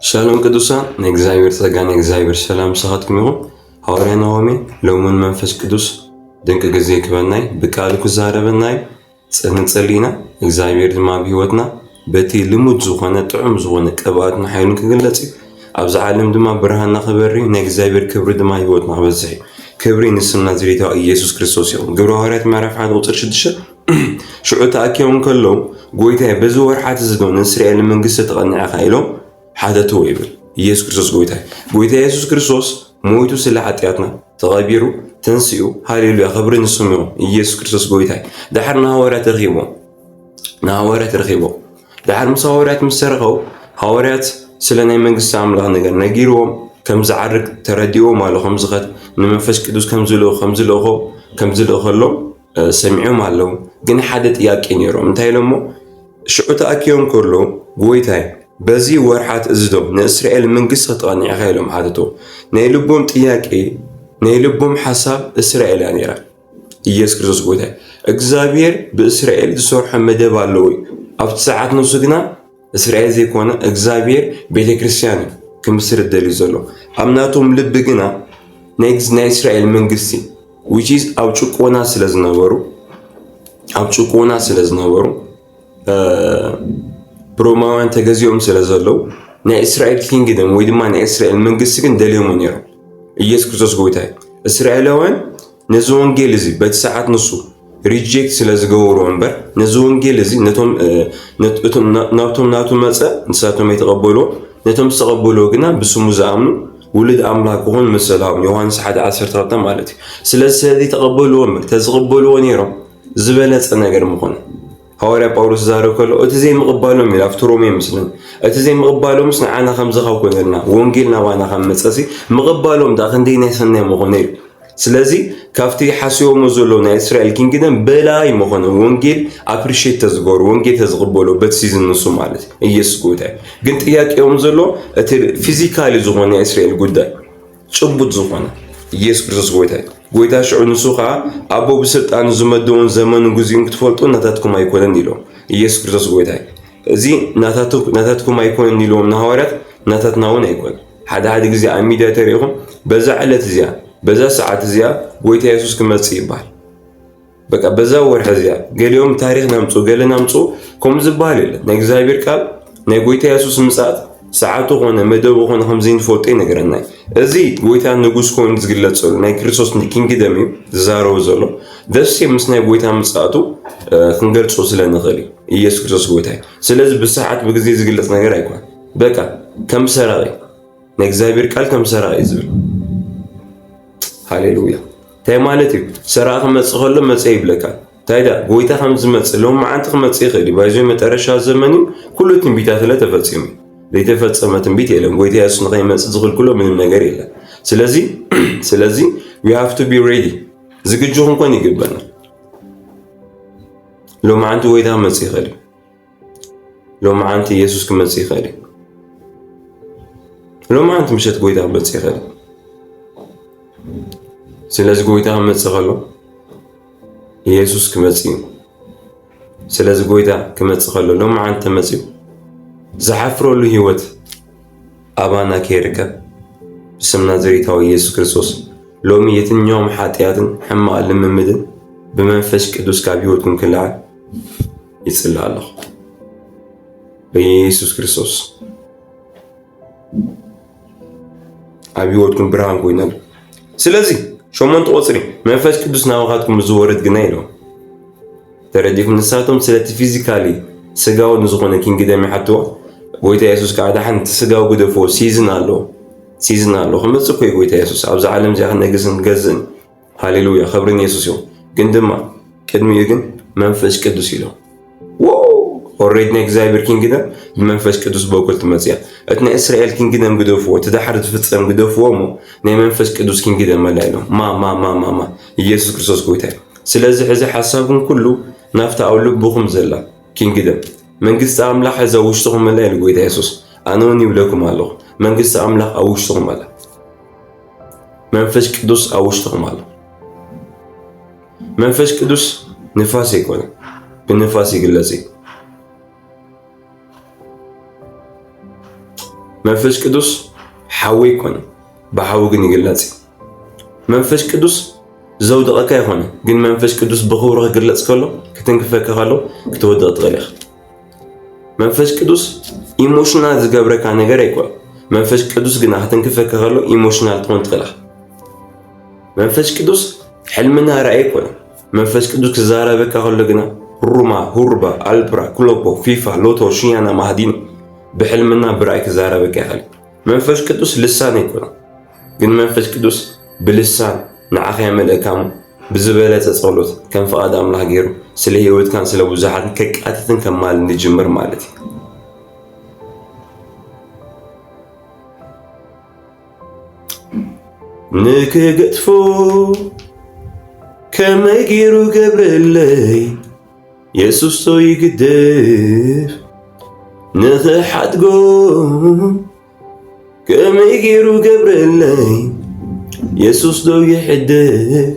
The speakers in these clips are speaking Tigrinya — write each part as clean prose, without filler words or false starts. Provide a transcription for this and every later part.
Shalom Kedusa, n'exagère sagan n'exagère salam sahat kmiro. Hawrena homi, lomon manfas kedus. Denk gezek vanay, bekal kuzara vanay. Tselina, exagère ma biwatna. Beti limud zukhana tu'um zukhana kabat nahayn kaglatsi. Abza alim duma برهان خبري n'exagère كبر دما يوتنا بزحي. كبري نسم نازريتا يسوع كريستوس يوم. قبل هارات ما رفع عدو ترشدش. شو تأكيون كله. قويته بزور حات زدون إسرائيل من قصة غنى خايلو. حدا تويبل ኢየሱስ ክርስቶስ ጎይታ ኢየሱስ ክርስቶስ ሞይቱ ስለ ኃጢአትና ተቀቢሩ ተንስኡ ሃሌሉያ ክብሪ ንስሙ ይሁን ኢየሱስ ክርስቶስ ጎይታ ዳሕር ናሃዋርያት ረኺቦ ዳሕር ምስ ሃዋርያት ምስ ተረኸቡ ሃዋርያት ስለ ናይ መንግስቲ ኣምላኽ ነገር ነጊርዎም ከም ዝዓርግ ተረዲኦም ኣሎ ከም ዝኸድ ንመንፈስ ቅዱስ ከም ዝልእኾ ከሎ ሰሚዖም ኣለዉ ግን ሓደ ጥያቄ ነይሮም እንታይ ኢሎሞ ሽዑ ተኣኪቦም ከሎ ጎይታይ በዚህ ወርሓት እዝዶ ንእስራኤል መንግስት ተጠቅኒዐ ኸይሎም ሓተቶ ናይ ልቦም ጥያቄ ናይ ልቦም ሓሳብ እስራኤል ነይራ ኢየሱስ ክርስቶስ ጎይታ እግዚአብሔር በእስራኤል ዝሰርሖ መደብ ኣለዎ ኣብቲ ሰዓት ንሱ ግና እስራኤል ዘይኮነ እግዚአብሔር ቤተክርስቲያን ክምስርት ደልዩ ዘሎ ኣብ ናቶም ልቢ ግና ናይ እስራኤል መንግስቲ which is ኣብ ጭቆና ስለዝነበሩ ብሮማውያን ተገዚኦም ስለዘለው ናይ እስራኤል ኪንግደም ወይ ድማ ናይ እስራኤል መንግስቲ ግን ደልዮም ነይሮም ኢየሱስ ክርስቶስ ጎይታ እስራኤላውያን ነዚ ወንጌል እዚ በቲ ሰዓት ንሱ ሪጀክት ስለዝገበሩ እምበር ነዚ ወንጌል እዚ ናቶም መፀ ንሳቶም ኣይተቐበልዎ ነቶም ዝተቐበልዎ ግና ብስሙ ዝኣምኑ ውሉድ ኣምላክ ክኾኑ መሰሎም ዮሃንስ 1:12 ማለት እዩ ስለዚ ተቐበልዎ እምበር ተዝቐበልዎ ነይሮም ዝበለፀ ነገር ምኾነ حواري باولوس زارو كله أتزي مقبالهم إلى أفترومي مثلاً أتزي مقبالهم سنا عنا خمسة خوكنا وانجيلنا وانا خمسة أسي مقبالهم داخل دينا سنة مغنيل سلازي كافتي حسيو مزولونا إسرائيل كينجدن بلاي مغنى وانجيل أبريشيت تزغور وانجيل تزغبولو بتسيزن نصو مالت يسوع قوتها قلت إياك يوم زلو أتر فيزيكالي زغنى إسرائيل قوتها شبوت زغنى ኢየሱስ ክርስቶስ ጎይታ ሽዑ ንሱኻ ኣቦ ብስልጣን ዝመደውን ዘመኑ ግዚኡን ክትፈልጡ ናታትኩም ኣይኮነን ኢሎም ኢየሱስ ክርስቶስ ጎይታ እዚ ናታትኩም ኣይኮነን ኢሎም ንሃዋርያት ናታትና እውን ኣይኮነን ሓደ ግዜ ኣብ ሚድያ ተሪኢኹም በዛ ዕለት እዚኣ በዛ ሰዓት እዚኣ ጎይታ ኢየሱስ ክመጽእ ይባል በቃ በዛ ወርሕ እዚኣ ገሊኦም ታሪክ ናምፁ ገለ ናምፁ ከም ዝበሃል የለን ናይ እግዚአብሔር ቃል ናይ ጎይታ ኢየሱስ ምጽኣት ሰዓቱ ሆነ መደቡ ሆነ ከምዚን ፎቶ ነገርና እዚ ጎይታ ንጉስ ኮን ዝግለጽ ዘሎ ናይ ክርስቶስ ኪንግደም ዝዛረው ዘሎ ደስ ምስ ናይ ጎይታ ምጽአቱ ክንገልጾ ስለንኽእል ኢየሱስ ክርስቶስ ጎይታ ስለዚ በሰዓት በግዜ ዝግለጽ ነገር አይኮን በቃ ከም ሰራይ ናይ እግዚአብሔር ቃል ከም ሰራይ ዝብል ሃሌሉያ ታይ ማለት እዩ ሰራይ ከመጽኸሎ መጽ ይብለካ ታይዳ ጎይታ ከም ዝመጽእ ሎም ማዓንተ ከመጽእ ይኽእል ባይዞ መጠረሻ ዘመኑ ኩሉ ትንቢታት ለተፈጸሙ ለተፈጸመ ትንቢት የለም ጎይታ ኢየሱስ ነው ከመጽእ ዝኽልክሎ ምንም ነገር የለም ስለዚህ we have to be ready ዝግጁ እንኳን ይገባናል ሎማዓንተ ጎይታ መጽእ ይኽእል ሎማዓንተ ኢየሱስ ከመጽእ ይኽእል ሎማዓንተ ምሸት ጎይታ መጽእ ይኽእል ስለዚህ ጎይታ መጽእ ከሎ ኢየሱስ ከመጽእ ስለዚህ ጎይታ ከመጽእ ከሎ ሎማዓንተ መጽእ زحفروا له هوت أبانا كيركب بسم نازريته يسوع كريستوس لومي يتنيوم حاتياتن حما علم مدن بمنفش كدوس كابيوتكم كل عام يسأل الله بيسوع كريستوس أبيوتكم برهان كوينال سلازي شو من توصري منفش كدوس ناوغاتكم زورت جنايلو ترديكم نساتهم سلاتي فيزيكالي سجاو نزقنا كينجدام حتى ጎይታ ኢየሱስ ካዳ ሓንቲ ስጋው ግደፎ ሲዝን ኣሎ ከምጽ ኮይ ጎይታ ኢየሱስ ኣብዛ ዓለም ዚኣ ነገስን ገዝን ሃሌሉያ ክብርን ኢየሱስ ይሁን ግን ድማ ቅድሚኡ ግን መንፈስ ቅዱስ ኢሎ ኦሬዲ ናይ እግዚአብሔር ኪንግደም መንፈስ ቅዱስ በኩል ትመጽያ እትና እስራኤል ኪንግደም ግደፎ ተዳሕር ዝፍጸም ግደፎሞ ናይ መንፈስ ቅዱስ ኪንግደም መላይሎ ማ ኢየሱስ ክርስቶስ ጎይታ ስለዚህ እዚ ሐሳብን ኩሉ ናፍታ ኣብ ልብኩም ዘላ ኪንግደም መንግስት አምላክ ዘውሽተኩም መላይ ለጎይታ ኢየሱስ አነውን ይብለኩም አለው መንግስት አምላክ አውሽተኩም አለ መንፈስ ቅዱስ አውሽተኩም አለ መንፈስ ቅዱስ ንፋስ ይኮነ በንፋስ ይግለጽ መንፈስ ቅዱስ ሓዊ ይኮነ ብሓዊ ግን ይግለጽ መንፈስ ቅዱስ ዘውድቐካ ይኾነ ግን መንፈስ ቅዱስ ብኽብሩ ክግለጽ ከሎ ክትንክፈካ ከሎ ክትወድቕ ትኽእል ኢኻ መንፈስ ቅዱስ ኢሞሽናል ዝገብረካ ነገር አይኮን መንፈስ ቅዱስ ግን ክትንክፈካ ከሎ ኢሞሽናል ትኾን ትኽእል ኢኻ መንፈስ ቅዱስ ሕልምና ራእይ አይኮን መንፈስ ቅዱስ ክዛረበካ ከሎ ግና ሩማ ሁርባ አልብራ ክሎፖ ፊፋ ሎቶ ሽያና ማህዲን በሕልምና ብራእይ ክዛረበካ ይኽእል መንፈስ ቅዱስ ልሳን አይኮን ግን መንፈስ ቅዱስ ብልሳን ንዓኸ የመልእካሙ ብዝበለጸ ጸሎት ከም ፈቃድ አምላክ ገይሩ ስለ ህይወትካን ስለ ብዙሓት ከቃትትን ከማል እንጅምር ማለት ንክገጥፎ ከመይ ገይሩ ገብረለይ ኢየሱስ ቶ ይግድፍ ንኽሓድጎ ከመይ ገይሩ ገብረለይ ኢየሱስ ዶ ይሕድግ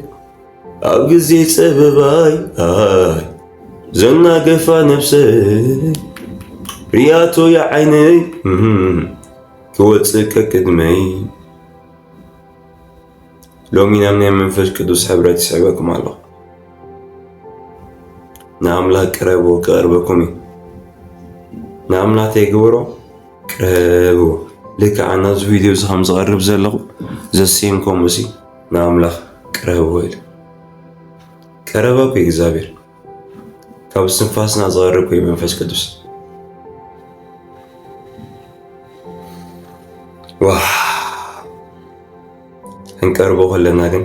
ኣብ ግዜ ፀበባይ ዘናገፋ ነፍሰይ ርያቶ የዓይነይ ክወፅእ ከቅድመይ ሎሚ ናብ ናይ መንፈስ ቅዱስ ሕብረት ይስዕበኩም ኣለኹ ንኣምላክ ቅረቦ ክቐርበኩም እዩ ንኣምላክ ተይግበሮ ቅረብዎ ልክዕ ናዚ ቪድዮ እዚ ከም ዝቐርብ ዘለኹ ዘሴምኮም እሲ ንኣምላኽ ቅረብዎ ኢሉ ቀረበኩ እግዚአብሔር ካብ ስንፋስና ዝቐርብ እዩ መንፈስ ቅዱስ ዋ እንቀርቦ ከለና ግን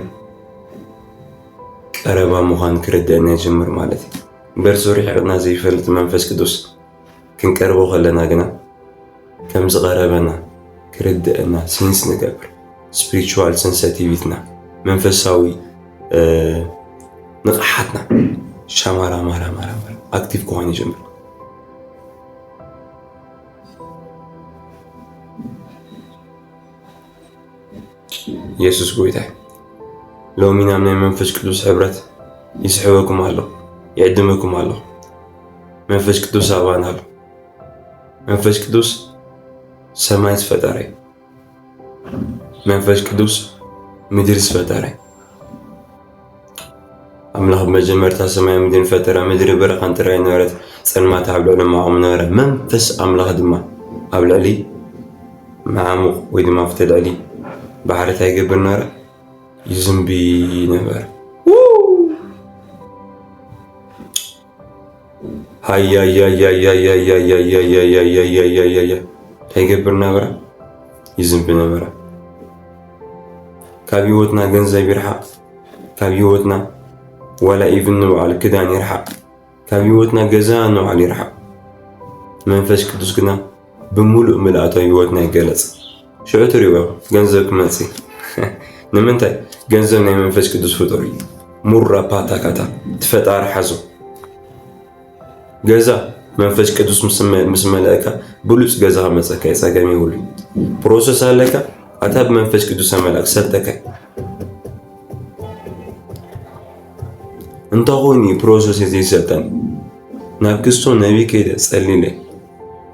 ቀረባ ምዃን ክርድአና ይጀምር ማለት እዩ በርሱ ሪሕቕና ዘይፈልጥ መንፈስ ቅዱስ ክንቀርቦ ከለና ግና ከም ዝቐረበና ክርድአና ሴንስ ንገብር ስፒሪቹዋል ሴንሲቲቪቲና መንፈሳዊ ንቕሓትና ሻማራ ማራ አክቲቭ ክኾን ይጀምር ኢየሱስ ጎይታ ሎሚ ናብ ናይ መንፈስ ቅዱስ ሕብረት ይስሕበኩም ኣለኹ ይዕድመኩም ኣለኹ መንፈስ ቅዱስ ኣባና ኣሎ መንፈስ ቅዱስ ሰማይ ዝፈጠረ መንፈስ ቅዱስ ምድሪ ዝፈጠረ ኣምላኽ መጀመርታ ሰማይ ምድሪ ፈጠረ ምድሪ በረኻን ጥራይ ነበረት ፀልማት ኣብ ልዕሊ ማዕሙቕ ነበረ መንፈስ ኣምላኽ ድማ ኣብ ልዕሊ ማዕሙቕ ወይ ድማ ኣብቲ ልዕሊ ባሕሪ እንታይ ይገብር ነበረ ይዝንቢ ነበረ እንታይ ይገብር ነበረ ይዝንቢ ነበረ ካብ ህይወትና ገንዘብ ይርሓቅ ካብ ህይወትና ወላ ኢቭን ንባዕል ክዳን ይርሓቅ ካብ ህይወትና ገዛ ንባዕል ይርሓቅ መንፈስ ቅዱስ ግና ብምሉእ ምልኣቶ ህይወትና ይገለጽ ሽዑ ትሪእዎ ገንዘብ ክመጽእ ንምንታይ ገንዘብ ናይ መንፈስ ቅዱስ ፍጡር እዩ ሙራ ፓታካታ ትፈጣሪ ሓዙ ገዛ መንፈስ ቅዱስ ምስ መለእካ ብሉፅ ገዛ መጸካ የጸገም ይብሉ ፕሮሰስ ኣለካ ኣታ ብመንፈስ ቅዱስ መላእክ ሰጠካ እንታኾኒ ፕሮሰስ ዘይሰጠን ናብ ክስቶ ነቢ ከይደ ጸሊለ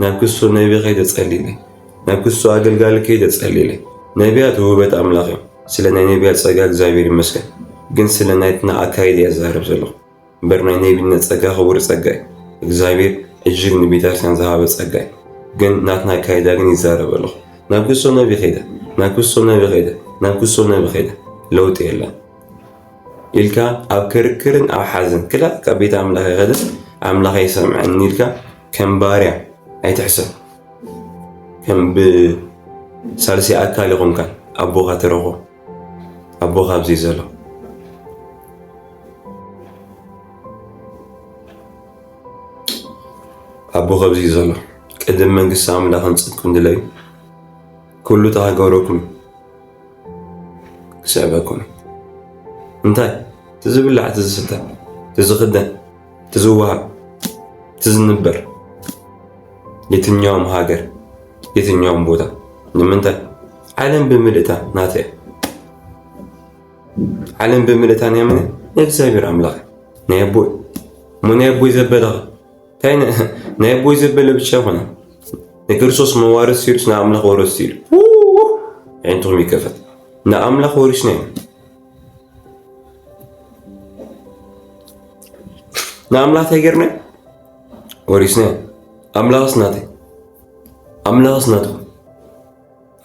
ናብ ክስቶ ነቢ ከይደ ጸሊለ ናብ ክስቶ ኣገልጋሊ ከይደ ጸሊለ ነቢያት ውበት ኣምላኽ እዮም ስለ ናይ ነቢያት ጸጋ እግዚአብሔር ይመስገን ግን ስለ ናይትና ኣካይድ ያዛረብ ዘለኹ እምበር ናይ ነቢነት ጸጋ ክቡር ጸጋ እዩ እግዚአብሔር እጅግ ንቤተክርስቲያን ዝሃበ ጸጋ እዩ ግን ናትና ኣካይዳ ግን ይዛረብ ኣለኹ ናብ ክስቶ ነቢ ከይደ ናብ ክስቶ ነቢ ከይደ ናብ ክስቶ ነቢ ከይደ ለውጢ የለን ኢልካ ኣብ ክርክርን ኣብ ሓዘን ክላ ካብ ቤተ ኣምላኽ ይኸደ ኣምላኽ ይሰምዐኒ ኢልካ ከም ባርያ ኣይትሕሰብ ከም ብሳልሲ ኣካል ይኹምካ ኣቦኻ ትረኽቦ ኣቦኻ ኣብዚ ዘሎ ኣቦኻ ኣብዚ ዘሎ ቅድም መንግስቲ ኣምላኽን ጽድቁን ድለዩ ኩሉ ተሃገበረኩም ክስዕበኩም እንታይ ትዝብላዕ ትዝስተ ትዝኽደን ትዝውሃብ ትዝንበር የትኛውም ሀገር የትኛውም ቦታ ንምንታይ ዓለም ብምልእታ ናተ ዓለም ብምልእታ ናይ መን እግዚአብሔር ኣምላኽ ናይ ኣቦይ ሞ ናይ ኣቦይ ዘበለኸ ናይ ኣቦይ ዘበለ ብቻ ይኾነ نكرسوس موارد سيرس نعمل خورس سير عندهم يكفت نعمل خورس نعم نعمل تاجرنا ورثنا أملا صناتي أملا صناتو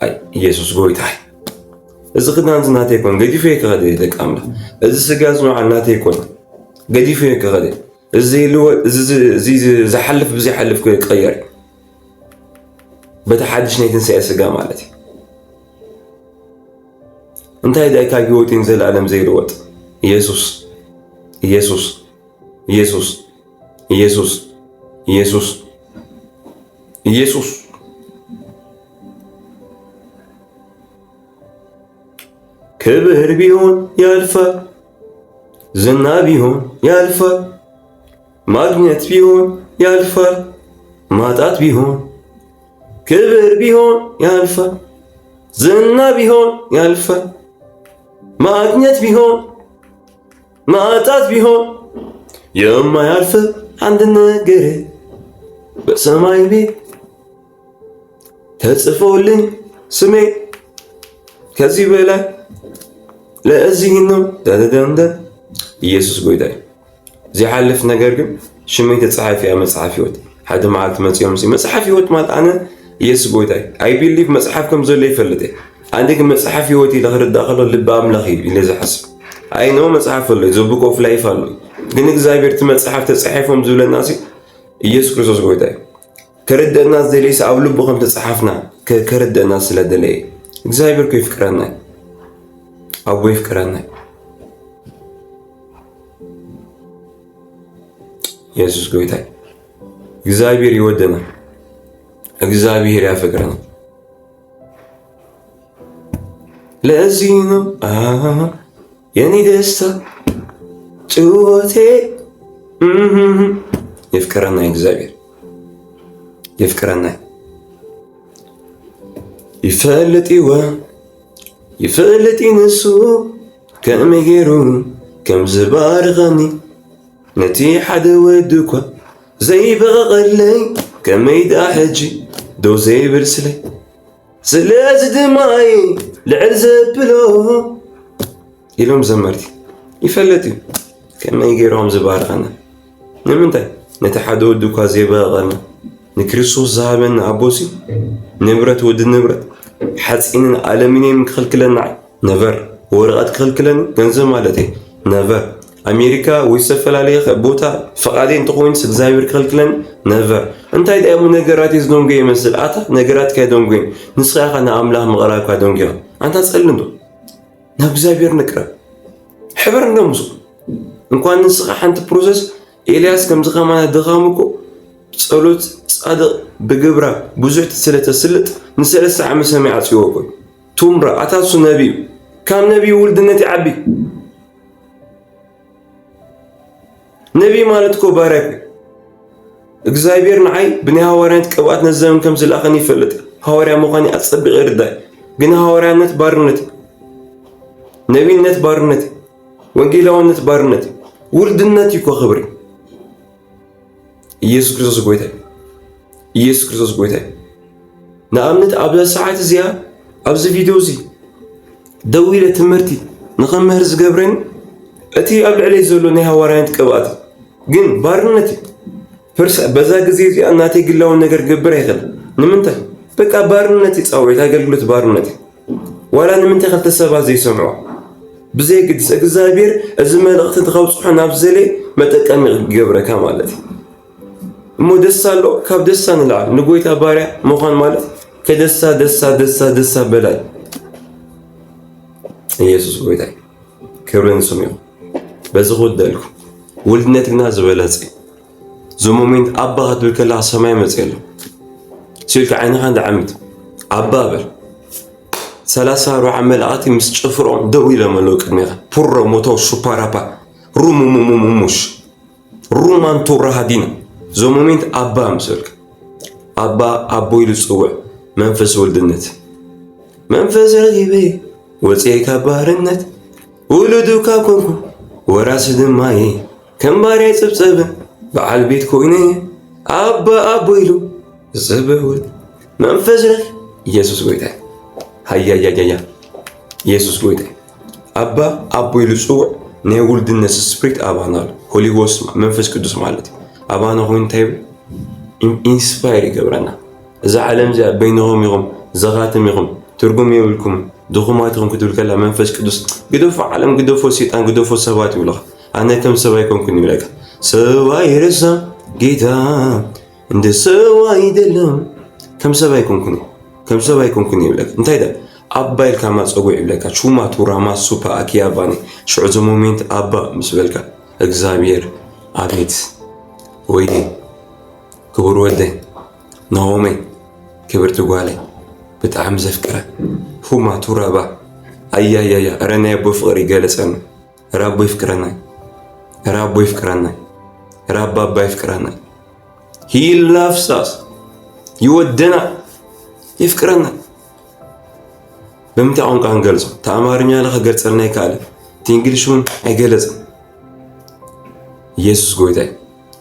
أي يسوع قوي تاعي إذا خدنا عند ناتي يكون قدي فيك غادي دك أملا إذا سجازنا عن ناتي يكون قدي فيك غادي زي لو زي حلف بزي حلف كي يتغير بتحدش نيتن سياسة مالتي انت هيدا كاجو تنزل العالم زي الوقت يسوع يسوع يسوع يسوع يسوع يسوع كبر بيهون يالفا زنا بيهون يالفا ماغنيت بيهون يالفا ماتات بيهون كبر بيهون يالفا زنا بيهون يالفا ماغنيت بيهون ماتات بيهون يوم ما يالفا عندنا قري بسماي بي تتصفولن سمي كذي بلا لأزينو دا يسوع قويداي زي حلف نجرجم شميت تصحفي أما صحفيوت حدا معك مسيوم سي مصحفيوت مال أنا يسوع قويداي I believe مصحفكم زول يفلتي عندك مصحفيوتي لغير الداخل اللي باملخي اللي زي حسب I know مصحف اللي زبوك أوف لايف اللي ግን እግዚአብሔር ትመጽሐፍ ተጽሐፎም ዝብለናሲ ኢየሱስ ክርስቶስ ጎይታይ ከረደና ዘሌስ ኣብ ልቦም ተጽሐፍና ከረደና ስለደለይ እግዚአብሔር ኮ ይፍቅረና አቦ ይፍቅረና ኢየሱስ ጎይታይ እግዚአብሔር ይወደና እግዚአብሔር ያፈቅረና ለዚህ ነው የኔ ደስታ ጩኸቴ ይፍቅረና እግዚአብሔር ይፍቅረና ይፈልጥ ንሱ ከመጌሩ ከም ዝባርኸኒ ነቲ ሓደ ወድኳ ዘይበቐለይ ከመይዳ ሕጂ ደው ዘይብል ስለይ ስለዚ ድማይ ልዕል ዘብሎ ኢሎም ዘመርቲ ይፈልጥ كما يجيرهم زبارقنا نمنتي نتحدو دوكا زيباغنا نكريسوس زهبنا أبوسي نبرت ود النبرت حاسين الألمنيوم كخلكلنا نفر ورقات كخلكلنا جنزم مالتي نفر أمريكا ويسفل عليه بوتا فقادين تقوين سكزاير كخلكلنا نفر انت هيدا أمو نجارات يزدون جاي مثل أتا نجارات كايدون جاي نسخة أنا عاملها مغراك كايدون جاي أنت تسألني نبزاير نكرا حبر نمزو እንኳን ንስኻ ሓንቲ ፕሮሰስ ኤልያስ ከም ዝኸማና ድኻምኮ ጸሎት ጻድቕ ብግብራ ብዙሕ ስለተስልጥ ንሰለስተ ዓመት ሰማይ ዓጽይዎ ኮይ ቱምራ ኣታሱ ነቢይ ካብ ነቢይ ውልድነት ይዓቢ ነቢይ ማለት ኮ ባርያ እግዚአብሔር ንዓይ ብናይ ሃዋርያነት ቅብኣት ነዘምን ከም ዝለኣኸኒ ይፈልጥ ሃዋርያ ምዃኒ ኣጸቢቕ ይርዳእ ግን ሃዋርያነት ባርነት ነቢይነት ባርነት ወንጌላውነት ባርነት ውልድነት ይኮ ኽብሪ ኢየሱስ ክርስቶስ ጎይታይ ኢየሱስ ክርስቶስ ጎይታይ ንኣብነት ኣብዛ ሰዓት እዚኣ ኣብዚ ቪድዮ እዚ ደው ኢለ ትምህርቲ ንኸምህር ዝገብረኒ እቲ ኣብ ልዕለይ ዘሎ ናይ ሃዋርያነት ቅብኣት ግን ባርነት በዛ ግዜ እዚኣ እናተይ ግላዊ ነገር ገብር ኣይኽእል ንምንታይ በቃ ባርነት ይፃወት ኣገልግሎት ባርነት ዋላ ንምንታይ ክልተ ሰባት ዘይሰምዑ بزي قدس እግዚአብሔር እዚ መልእኽቲ ተኸውጽሖ ናብ ዘለ መጠቀሚ ይገብረካ ማለት እሞ ደስ ኣሎ ካብ ደስታ ንላዕል ንጎይታ ባርያ ምዃን ማለት ከደስታ ደስታ በላይ ኢየሱስ ጎይታይ ክብርን ስሙ ይኹን በዚ ኹደልኩ ውልድነት ግና ዝበለጸ ዞ ሞሜንት ኣባ ክትብል ከላ ሰማይ መጽእ ኣሎ ሲልካ ዓይንኻ እንዳዓምት ኣባ በል 34 ملأتي مسجفرون دوي لما لو كنيها بور موتو سوبارابا روموموموموش رومان تورا هدينا زو مومنت أبا مسلك أبا أبوي لسوع منفس ولدنت منفس رغيبي وزيك بارنت ولدو كاكونكو وراس دماي كم باري سبسبة بعال بيت كويني أبا أبوي له زبهول መንፈስ ረኺ ኢየሱስ ጎይታ ሃያያያያ ኢየሱስ ጎይታ አባ አቦ ኢሉ ጽውዕ ናይ ውልድነት ስፕሪት አባና ሆሊ ጎስት መንፈስ ቅዱስ ማለት አባና ሆይን እንታይ ኢንስፓየር ይገብረና እዛ ዓለም እዚኣ በይንኹም ኢኹም ዘኻትም ኢኹም ትርጉም የብልኩም ድኹማት ኢኹም ክትብል ከላ መንፈስ ቅዱስ ግደፎ ዓለም ግደፎ ሰይጣን ግደፎ ሰባት ይብለኻ ኣነ ከም ሰብ ኣይኮንኩን ይብለካ ሰብኣይ ረሳ ጌታ እንደ ሰብ አይደለም ከም ሰብ ኣይኮንኩን ይብለካ እንታይ ዳ አባ ኢልካ ማፀጉዕ ይብለካ ቹማ ቱራማ ሱፓ አኪያባኒ ሽዑ ሞሜንት አባ ምስ በልካ እግዚአብሔር አቤት ወይኔ ክቡር ወደይ ናሆሜ ክብርቲ ጓለይ ብጣዕሚ ዘፍቅረ ፉማ ቱራባ አያያያ ኧረ ናይ ኣቦ ፍቕሪ ይገለፀኒ ኧረ ኣቦ ይፍቅረናይ ኧረ ኣቦ ይፍቅረናይ ኧረ ኣባ ይፍቅረናይ ሂ ላቭስ አስ ይወደና ይፍቅረና በምንታይ ቋንቋ እንገልጾ ተአማርኛ ለኸገልጸልና ይካለ ትእንግሊሹን አይገለጽም ኢየሱስ ጎይታይ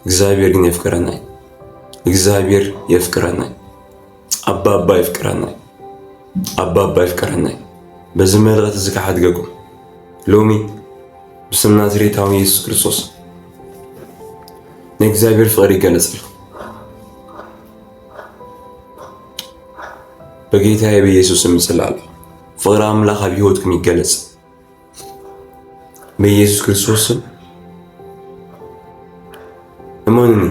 እግዚአብሔር ግን ይፍቅረናይ እግዚአብሔር ይፍቅረናይ አባ ይፍቅረናይ አባ ይፍቅረናይ በዚህ መልእኽት እዚ ካሓድገኩም ሎሚ ብስም ናዝሬታዊ ኢየሱስ ክርስቶስ ናይ እግዚአብሔር ፍቅሪ ይገለጽልኩም በጌታዬ በኢየሱስ ስም እጸልያለሁ ፍቅር አምላክ ኣብ ህይወትኩም ይገለጽ በኢየሱስ ክርስቶስ ስም እመኑኒ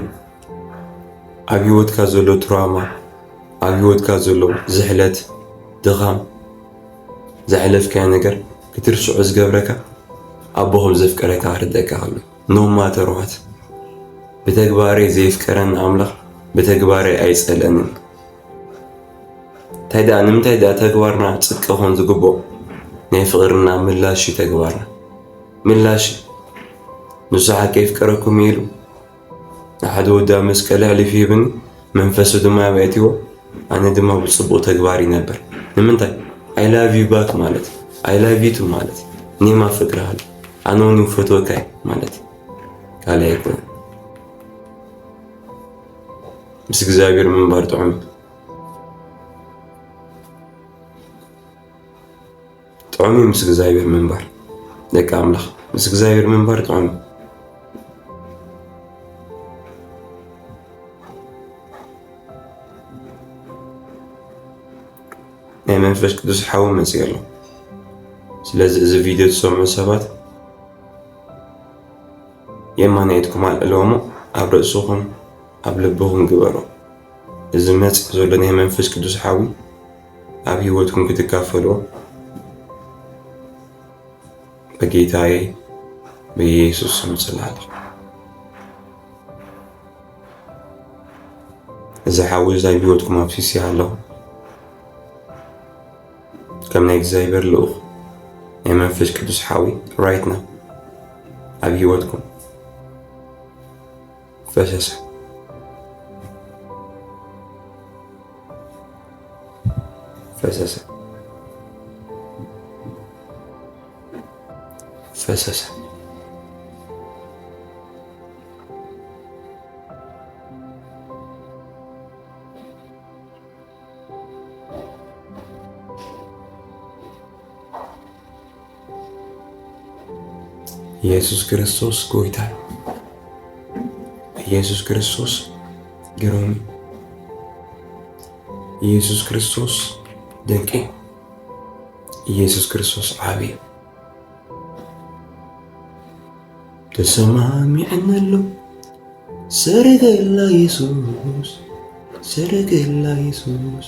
ኣብ ህይወትካ ዘሎ ትራውማ ኣብ ህይወትካ ዘሎ ዝሕለት ድኻም ዘሕለፍካዮ ነገር ክትርስዖ ዝገብረካ ኣቦኹም ዘፍቀረካ ክርድአካ ኣሎ ኖ ማተር ዋት ብተግባረይ ዘይፍቀረኒ ኣምላኽ ብተግባረይ ኣይጸልአንን ታይዳ ንምንታይ ዳ ተግባርና ጽድቂ ኾን ዝግብኦ ናይ ፍቕርና ምላሽ ተግባርና ምላሽ ንሱ ሓቂ ይፍቀረኩም ኢሉ ንሓደ ወዳ መስቀል ኣሕሊፉ ይህብኒ መንፈሱ ድማ ኣብኣትዎ ኣነ ድማ ብፅቡቕ ተግባር ይነበር ንምንታይ ኣይ ላቭ ዩ ባክ ማለት ኣይ ላቭ ዩ ቱ ማለት እኔማ ፍቅርሃለሁ ኣነ እውን ይፈትወካ ማለት ካልእ ኣይኮነን ምስ እግዚኣብሔር ምንባር ጥዑም ጥዑም ምስ እግዚአብሔር ምንባር ደቂ ኣምላኽ ምስ እግዚአብሔር ምንባር ጥዑም ናይ መንፈስ ቅዱስ ሓዊ መፅእ ኣሎ ስለዚ እዚ ቪድዮ ትሰምዑ ሰባት የማናይትኩም ኣልዕለዎሞ ኣብ ርእስኹም ኣብ ልብኹም ግበሮ እዚ መፅእ ዘሎ ናይ መንፈስ ቅዱስ ሓዊ ኣብ ህይወትኩም ክትካፈልዎ በጌታዬ በኢየሱስ ስም እጸልያለሁ እዚ ሓዊ እዚ ኣብ ህይወትኩም ኣብሲስዮ ኣለኹ ከም ናይ እግዚኣብሔር ልኡኽ ናይ መንፈስ ቅዱስ ሓዊ ራይት ናው ኣብ ህይወትኩም ፈሰሰ ፈሰሰ ፈሰሰ ኢየሱስ ክርስቶስ ጎይታ ኢየሱስ ክርስቶስ ግሩም ኢየሱስ ክርስቶስ ድንቂ ኢየሱስ ክርስቶስ ዓብይ ተሰማሚዕናሎ ሰረገላ ኢየሱስ ሰረገላ ኢየሱስ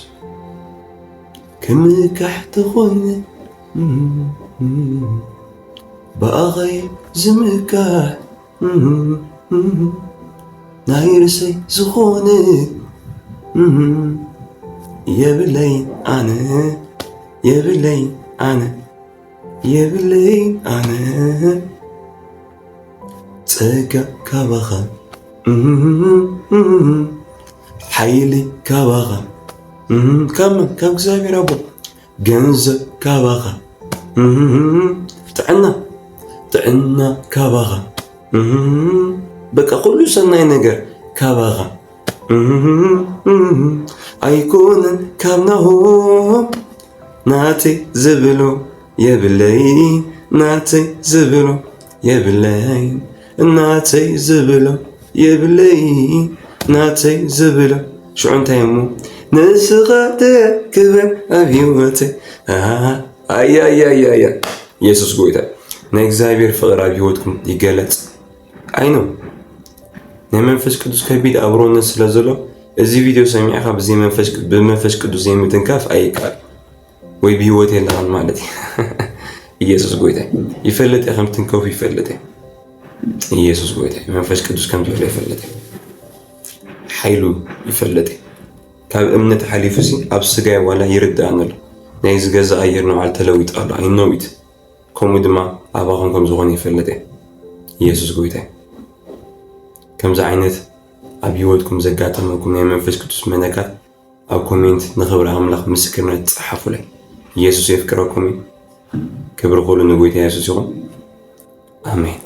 ከምካሕ ተኾነ በኣኸይ ዝምካሕ ናይ ርሰይ ዝኾነ የብለይን ኣነ የብለይን ኣነ የብለይን ኣነ ጸጋ ካባኻ ሓይሊ ካባኻ ካብ እግዚአብሔር ኣቦ ገንዘብ ካባኻ ጥዕና ካባኻ በቃ ኩሉ ሰናይ ነገር ካባኻ ኣይኮነን ካብ ናሆም ናተይ ዝብሎ የብለይ ናተይ ዝብሎ የብለይ ናተይ ዝብሎ የብለይ ናተይ ዝብሎ ሽዑ እንታይ እሞ ንስኻ ክብር ኣብ ሂወተይ ኣያያያያ ኢየሱስ ጎይታ ናይ እግዚአብሔር ፍቅር ኣብ ሂወትኩም ይገለጽ አይኖ ናይ መንፈስ ቅዱስ ከቢድ አብሮነት ስለ ዘሎ እዚ ቪዲዮ ሰሚዕኻ ብመንፈስ ቅዱስ የምትንካፍ አይቃል ወይ በህይወት የለህም ማለት ኢየሱስ ጎይታ ይፈልጥ ከም ትንከፍ ይፈልጥ ኢየሱስ ጎይታ መንፈስ ቅዱስ ከም ዘሎ ይፈልጥ ኃይሉ ይፈልጥ ካብ እምነት ሓሊፉሲ ኣብ ስጋይ ዋላ ይርዳእናል ናይ ዝገዛ አየር ነው አልተለውጣለ አይኖዊት ከምኡ ድማ ኣባኹም ከም ዝኾነ ይፈልጥ ኢየሱስ ጎይታ ከምዚ ዓይነት ኣብ ሂወትኩም ዘጋጠመኩም ናይ መንፈስ ቅዱስ መነካት ኣብ ኮሜንት ንኽብሪ ኣምላኽ ምስክርነት ጻሓፉለይ ኢየሱስ የፍቅረኩም ክብሪ ኩሉ ንጎይታ ኢየሱስ ይኹን አሜን